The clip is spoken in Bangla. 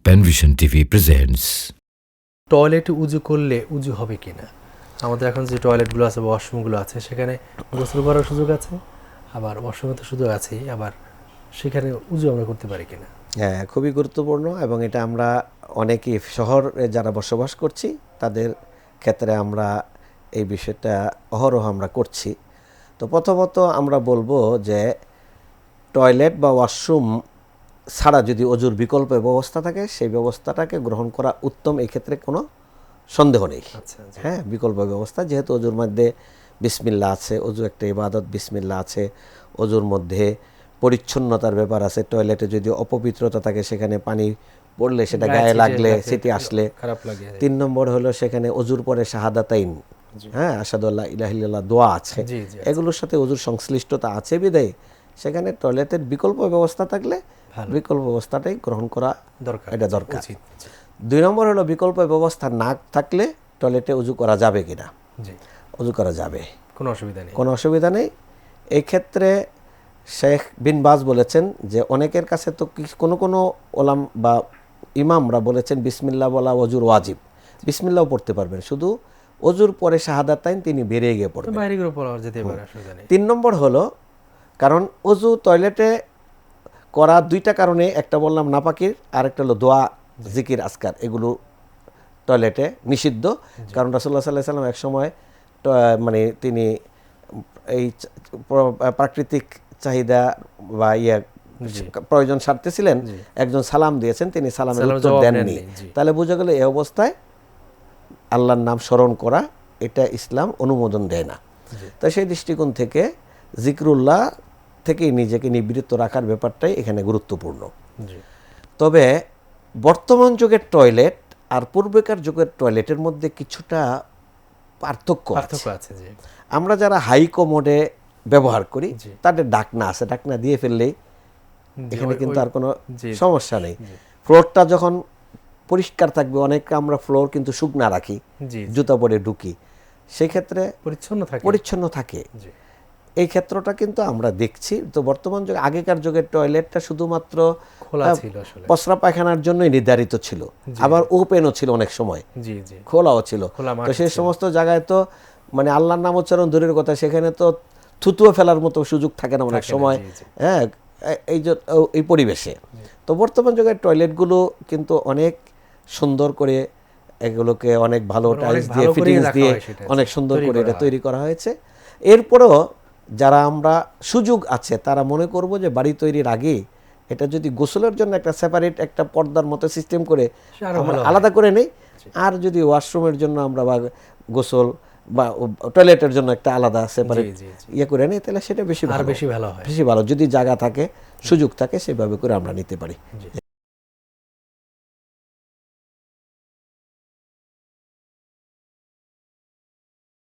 Penvision TV presents. টয়লেটে উজু করলে উজু হবে কিনা? আমাদের এখন যে টয়লেটগুলো আছে, ওয়াশরুমগুলো আছে, সেখানে গোসল করার সুযোগ আছে, আবার ওয়াশরুমে তো সুযোগ আছেই, আবার সেখানে উজু আমরা করতে পারি কিনা? হ্যাঁ, খুবই গুরুত্বপূর্ণ এবং এটা আমরা অনেকেই শহরে যারা বসবাস করছি তাদের ক্ষেত্রে আমরা এই বিষয়টা অহরহ আমরা করছি। তো প্রথমত আমরা বলবো যে টয়লেট বা ওয়াশরুম ছাড়া যদি অজুর বিকল্প ব্যবস্থা থাকে সেই ব্যবস্থাটাকে গ্রহণ করা উত্তম, এই ক্ষেত্রে কোনো সন্দেহ নেই। হ্যাঁ, বিকল্প ব্যবস্থা, যেহেতু অজুর মধ্যে বিসমিল্লাহ আছে, অজু একটা ইবাদত, বিসমিল্লাহ আছে, অজুর মধ্যে পরিচ্ছন্নতার ব্যাপার আছে। টয়লেটে যদি অপবিত্রতা থাকে সেখানে পানি পড়লে সেটা গায়ে লাগলে সেটি আসলে খারাপ লাগে। 3 নম্বর হলো সেখানে অজুর পরে শাহাদাতাইন, হ্যাঁ, আশহাদু আল্লা ইলাহা ইল্লাল্লাহ দোয়া আছে, এগুলোর সাথে অজুর সংশ্লিষ্টতা আছে বিধায় সেখানে টয়লেটের বিকল্প ব্যবস্থা থাকলে বিকল্প ব্যবস্থাটাই গ্রহণ করা দরকার, এটা দরকার। 2 নম্বর হলো বিকল্প ব্যবস্থা না থাকলে টয়লেটে অজু করা যাবে কিনা? অজু করা যাবে, কোনো অসুবিধা নেই, কোনো অসুবিধা নেই। এই ক্ষেত্রে শেখ বিন বাজ বলেছেন যে অনেকের কাছে তো কোনো কোনো ওলাম বা ইমামরা বলেছেন বিসমিল্লাহ বলা অজুর ওয়াজিব, বিসমিল্লাহও পড়তে পারবেন, শুধু অজুর পরে শাহাদাতাইন তিনি বেরিয়ে গিয়ে পড়বেন, বাইরে গিয়ে পড়া যেতে পারে, অসুবিধা নেই। 3 নম্বর হলো, কারণ অজু টয়লেটে করা 2টা কারণে, একটা বললাম নাপাকির, আর একটা হলো দোয়া জিকির আজকার, এগুলো টয়লেটে নিষিদ্ধ। কারণ রাসূলুল্লাহ সাল্লাল্লাহু আলাইহি ওয়াসাল্লাম এক সময় মানে তিনি এই প্রাকৃতিক চাহিদা বা প্রয়োজন সারতেছিলেন, একজন সালাম দিয়েছেন, তিনি সালামের উত্তর দেননি, তাহলে বোঝা গেল এই অবস্থায় আল্লাহর নাম স্মরণ করা এটা ইসলাম অনুমোদন দেয় না। তাই সেই দৃষ্টিকোণ থেকে জিকরুল্লাহ থেকেই নিজেকে নিবৃত্ত রাখার ব্যাপারটাই এখানে গুরুত্বপূর্ণ। তবে বর্তমান যুগের টয়লেট আর পূর্বেকার যুগের টয়লেটের মধ্যে কিছুটা পার্থক্য আছে। আমরা যারা হাই কমোডে ব্যবহার করি তাদের ডাকনা আছে, ডাকনা দিয়ে ফেললেই এখানে কিন্তু আর কোনো সমস্যা নেই। ফ্লোরটা যখন পরিষ্কার থাকবে, অনেকে আমরা ফ্লোর কিন্তু শুকনা রাখি, জুতা পরে ঢুকি, সেই ক্ষেত্রে পরিচ্ছন্ন থাকে। এই ক্ষেত্রটা কিন্তু আমরা দেখছি। তো বর্তমান যুগে, আগেকার যুগের টয়লেটটা শুধুমাত্র প্রস্রাব পায়খানার জন্যই নির্ধারিত ছিল, আবার ওপেনও ছিল, অনেক সময় খোলাও ছিল। তো সেই সমস্ত জায়গায় তো মানে আল্লাহর নাম উচ্চারণ দূরের কথা, সেখানে তো থুতুও ফেলার মতো সুযোগ থাকে না অনেক সময়, হ্যাঁ, এই পরিবেশে। তো বর্তমান যুগের টয়লেটগুলো কিন্তু অনেক সুন্দর করে, এগুলোকে অনেক ভালো টাইলস দিয়ে, ফিটিংস দিয়ে অনেক সুন্দর করে এটা তৈরি করা হয়েছে। এরপরও যারা আমরা সুযোগ আছে তারা মনে করব যে বাড়ি তৈরির আগে এটা যদি গোসলের জন্য একটা সেপারেট একটা পর্দার মতো সিস্টেম করে আমরা আলাদা করে নেই, আর যদি ওয়াশরুমের জন্য আমরা বা গোসল বা টয়লেটের জন্য একটা আলাদা সেপারেট করে নেই, তাহলে সেটা বেশি ভালো, বেশি ভালো, যদি জায়গা থাকে, সুযোগ থাকে, সেভাবে করে আমরা নিতে পারি।